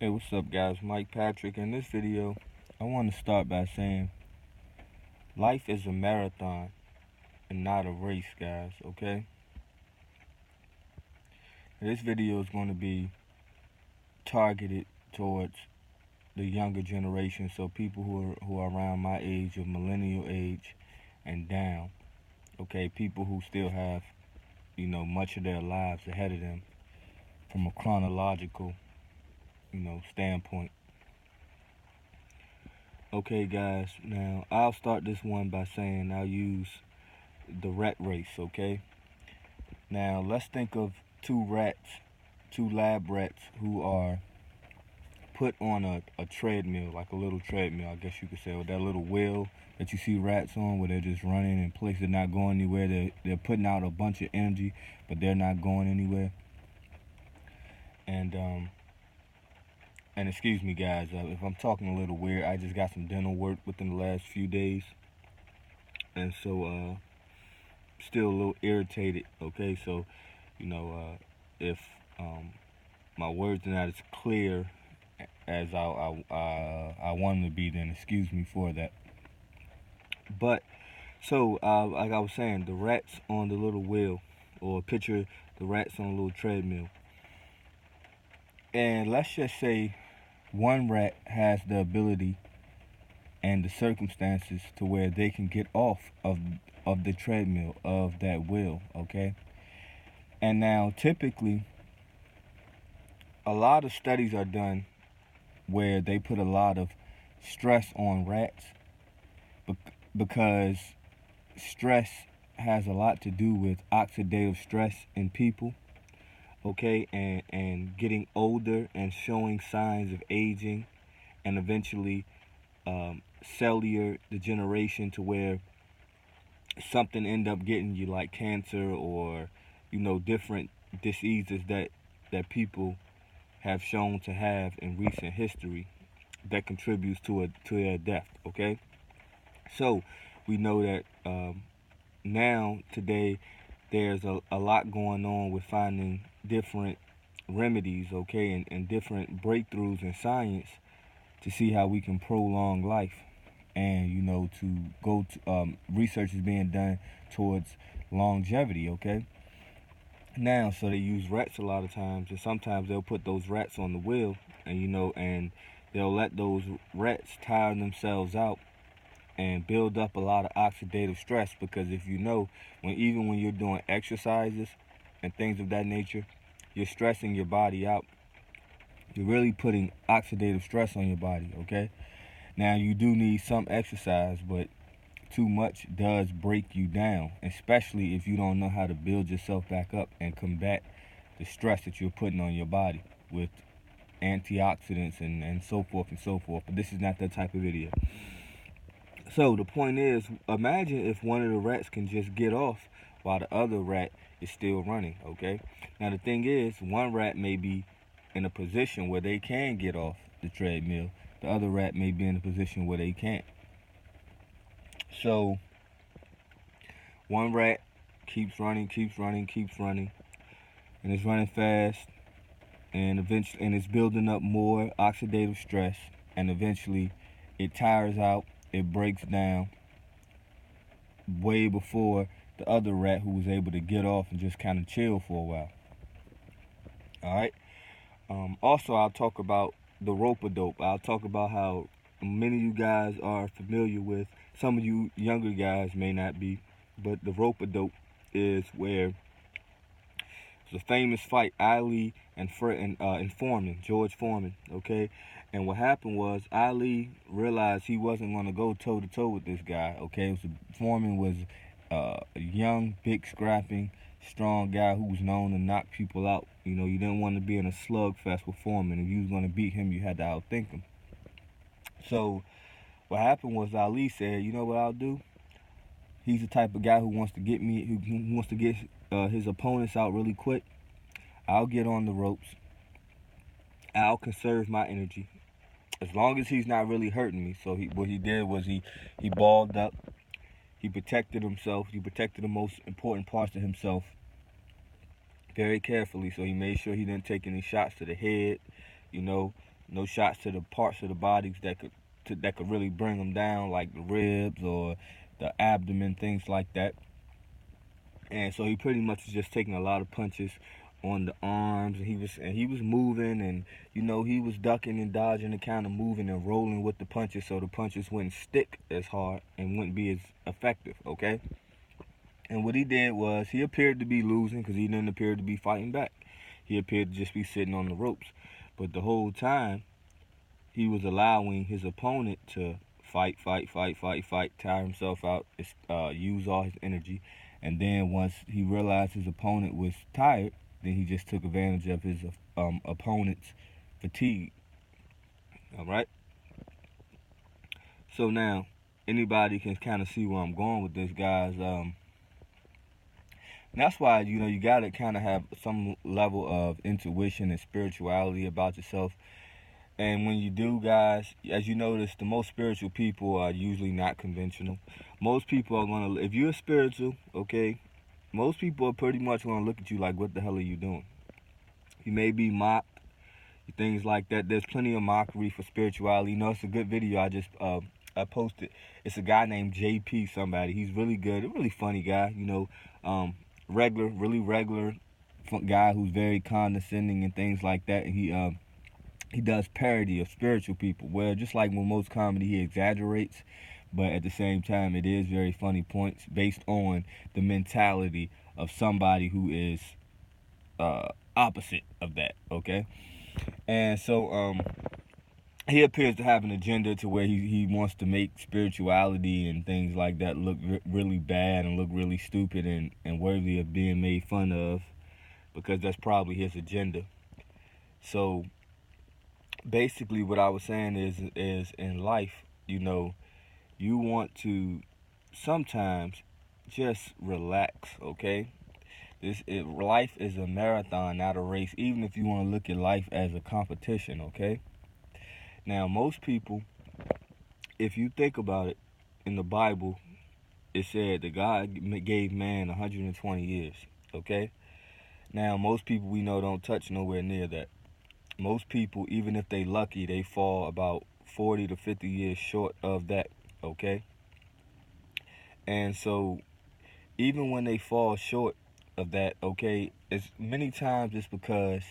Hey, what's up, guys? Mike Patrick. In this video, I want to start by saying life is a marathon and not a race, guys, okay? This video is going to be targeted towards the younger generation, so people who are around my age, of millennial age and down, okay? People who still have, much of their lives ahead of them from a chronological, standpoint. Okay, guys, now I'll start this one by saying I'll use the rat race, okay? Now, let's think of two lab rats who are put on a treadmill, like a little treadmill, I guess you could say, or that little wheel that you see rats on where they're just running in place, they're not going anywhere, they're putting out a bunch of energy, but they're not going anywhere. And excuse me, guys, if I'm talking a little weird, I just got some dental work within the last few days, and so still a little irritated, okay? So, if my words are not as clear as I want them to be, then excuse me for that. But, so, like I was saying, the rats on the little wheel, or picture the rats on a little treadmill. And let's just say one rat has the ability and the circumstances to where they can get off of the treadmill, of that wheel, okay? And now, typically, a lot of studies are done where they put a lot of stress on rats because stress has a lot to do with oxidative stress in people, okay, and getting older and showing signs of aging, and eventually cellular degeneration, to where something end up getting you, like cancer or different diseases that people have shown to have in recent history that contributes to their death, okay? So we know that now today there's a lot going on with finding different remedies, okay, and different breakthroughs in science to see how we can prolong life. And to go to research is being done towards longevity, okay? Now, so they use rats a lot of times, and sometimes they'll put those rats on the wheel, and they'll let those rats tire themselves out and build up a lot of oxidative stress, because if even when you're doing exercises and things of that nature, you're stressing your body out. You're really putting oxidative stress on your body, okay? Now, you do need some exercise, but too much does break you down, especially if you don't know how to build yourself back up and combat the stress that you're putting on your body with antioxidants and so forth and so forth. But this is not that type of video. So the point is, imagine if one of the rats can just get off while the other rat is still running, okay? Now the thing is, one rat may be in a position where they can get off the treadmill. The other rat may be in a position where they can't. So one rat keeps running, and it's running fast, and eventually, and it's building up more oxidative stress, and eventually it tires out, it breaks down way before the other rat, who was able to get off and just kind of chill for a while. All right. Also, I'll talk about the ropeadope. I'll talk about how many of you guys are familiar with. Some of you younger guys may not be, but the ropeadope is where it's a famous fight, Ali and Foreman, George Foreman, okay? And what happened was, Ali realized he wasn't going to go toe-to-toe with this guy, okay? Foreman was a young, big, scrapping, strong guy who was known to knock people out. You didn't want to be in a slugfest with Foreman. If you was going to beat him, you had to outthink him. So what happened was, Ali said, you know what I'll do? He's the type of guy who wants to get his opponents out really quick. I'll get on the ropes. I'll conserve my energy, as long as he's not really hurting me. So what he did was he balled up. He protected himself. He protected the most important parts of himself very carefully. So he made sure he didn't take any shots to the head, no shots to the parts of the bodies that could really bring them down, like the ribs or the abdomen, things like that. And so he pretty much was just taking a lot of punches on the arms, and he was moving, and he was ducking and dodging and kind of moving and rolling with the punches, so the punches wouldn't stick as hard and wouldn't be as effective. Okay. And what he did was he appeared to be losing because he didn't appear to be fighting back. He appeared to just be sitting on the ropes. But the whole time, he was allowing his opponent to fight, tire himself out, use all his energy. And then once he realized his opponent was tired, then he just took advantage of his opponent's fatigue. All right? So now, anybody can kind of see where I'm going with this, guys. That's why, you got to kind of have some level of intuition and spirituality about yourself. And when you do, guys, as you notice, the most spiritual people are usually not conventional. Most people are going to, if you're spiritual, okay, most people are pretty much going to look at you like, what the hell are you doing? You may be mocked, things like that. There's plenty of mockery for spirituality. It's a good video I posted. It's a guy named JP somebody. He's really good, a really funny guy, really regular guy who's very condescending and things like that. And he does parody of spiritual people, where just like with most comedy, he exaggerates, but at the same time, it is very funny points based on the mentality of somebody who is opposite of that, okay? And so he appears to have an agenda to where he wants to make spirituality and things like that look really bad and look really stupid and worthy of being made fun of, because that's probably his agenda. So basically what I was saying is in life, you want to sometimes just relax, okay? Life is a marathon, not a race, even if you want to look at life as a competition, okay? Now, most people, if you think about it, in the Bible, it said that God gave man 120 years, okay? Now, most people we know don't touch nowhere near that. Most people, even if they lucky, they fall about 40 to 50 years short of that, okay? And so, even when they fall short of that, okay, it's many times it's because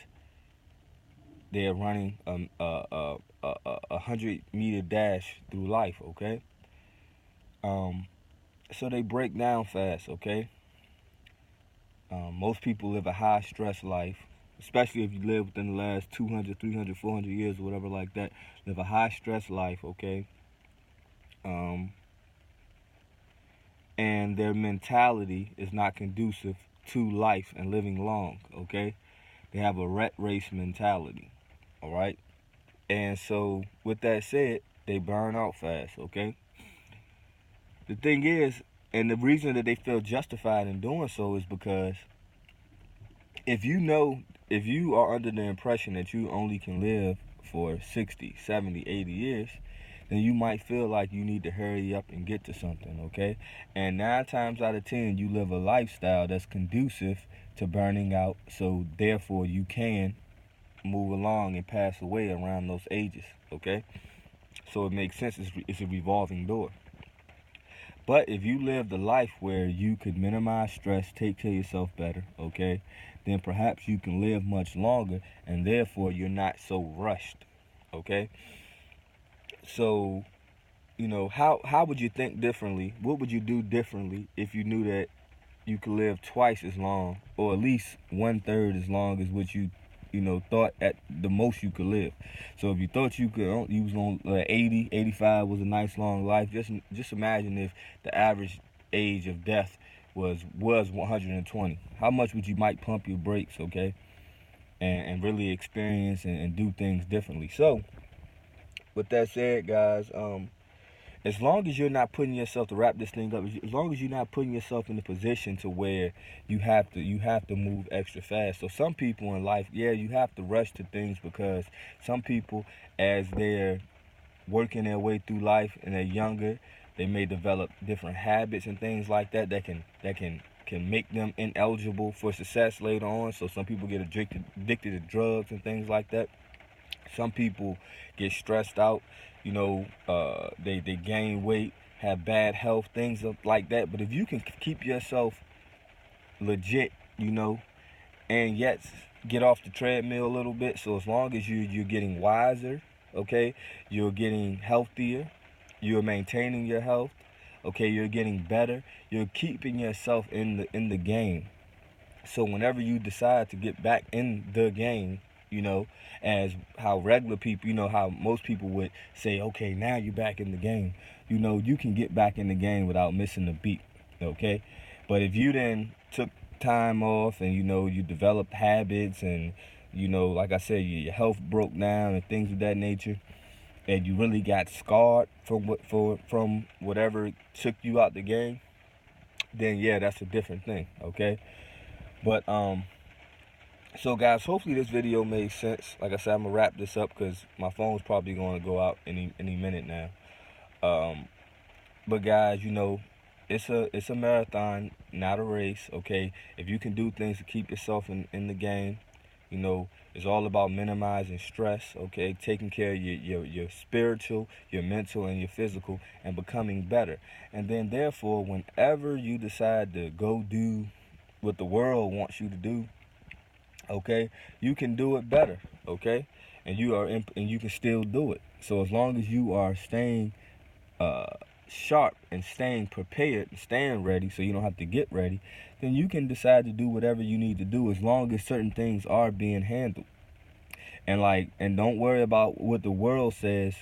they're running a 100-meter dash through life, okay? So they break down fast, okay? Most people live a high-stress life, especially if you live within the last 200, 300, 400 years or whatever like that. Live a high-stress life, okay? And their mentality is not conducive to life and living long, okay? They have a rat race mentality, all right? And so, with that said, they burn out fast, okay? The thing is, and the reason that they feel justified in doing so is because if you are under the impression that you only can live for 60, 70, 80 years, then you might feel like you need to hurry up and get to something, okay? And 9 times out of 10, you live a lifestyle that's conducive to burning out, so therefore you can move along and pass away around those ages, okay? So it makes sense, it's a revolving door. But if you lived a life where you could minimize stress, take care of yourself better, okay, then perhaps you can live much longer, and therefore you're not so rushed, okay? So, how would you think differently? What would you do differently if you knew that you could live twice as long, or at least 1/3 as long as what you thought at the most you could live? So if you thought you was on 80, 85 was a nice long life, just imagine if the average age of death was 120. How much would you might pump your brakes, okay? And really experience and do things differently. So, with that said, guys, as long as you're not putting yourself, to wrap this thing up, as long as you're not putting yourself in a position to where you have to move extra fast. So some people in life, yeah, you have to rush to things, because some people, as they're working their way through life and they're younger, they may develop different habits and things like that can make them ineligible for success later on. So some people get addicted to drugs and things like that. Some people get stressed out, you know, they gain weight, have bad health, things like that. But if you can keep yourself legit, you know, and yet get off the treadmill a little bit, so as long as you're getting wiser, okay, you're getting healthier, you're maintaining your health, okay, you're getting better, you're keeping yourself in the game. So whenever you decide to get back in the game, you know, as how regular people, you know, how most people would say, okay, now you're back in the game, you know, you can get back in the game without missing a beat, okay? But if you then took time off and, you know, you developed habits and, you know, like I said, your health broke down and things of that nature, and you really got scarred from whatever took you out the game, then yeah, that's a different thing, okay? But so guys, hopefully this video made sense. Like I said, I'm gonna wrap this up because my phone's probably going to go out any minute now. But guys, you know, it's a marathon, not a race. Okay, if you can do things to keep yourself in the game, you know, it's all about minimizing stress. Okay, taking care of your spiritual, your mental, and your physical, and becoming better. And then therefore, whenever you decide to go do what the world wants you to do, okay, you can do it better, okay, and you can still do it. So as long as you are staying sharp and staying prepared and staying ready, so you don't have to get ready, then you can decide to do whatever you need to do as long as certain things are being handled. And don't worry about what the world says.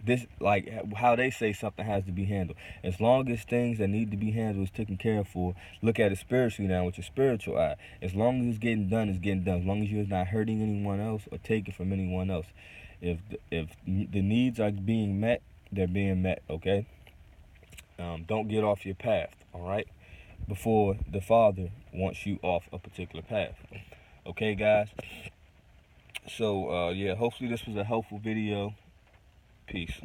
This, like how they say something has to be handled. As long as things that need to be handled is taken care of for, look at it spiritually now with your spiritual eye. As long as it's getting done, it's getting done. As long as you're not hurting anyone else or taking from anyone else. If the needs are being met, they're being met, okay? Don't get off your path, all right? Before the Father wants you off a particular path. Okay, guys? So, yeah, hopefully this was a helpful video. Peace.